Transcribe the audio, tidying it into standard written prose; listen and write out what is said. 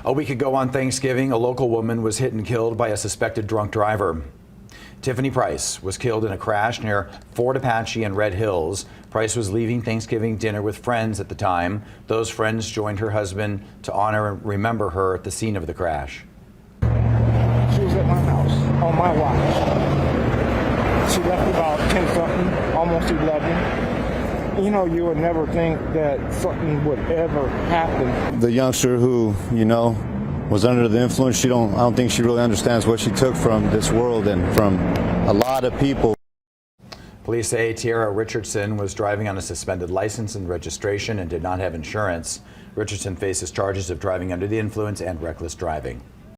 A week ago on Thanksgiving, a local woman was hit and killed by a suspected drunk driver. Tiffany Price was killed in a crash near Fort Apache and Red Hills. Price was leaving Thanksgiving dinner with friends at the time. Those friends joined her husband to honor and remember her at the scene of the crash. She was at my house on my watch. She left about 10-something, almost 11. You know, you would never think that something would ever happen. The youngster who, was under the influence, I don't think she really understands what she took from this world and from a lot of people. Police say Tiara Richardson was driving on a suspended license and registration and did not have insurance. Richardson faces charges of driving under the influence and reckless driving.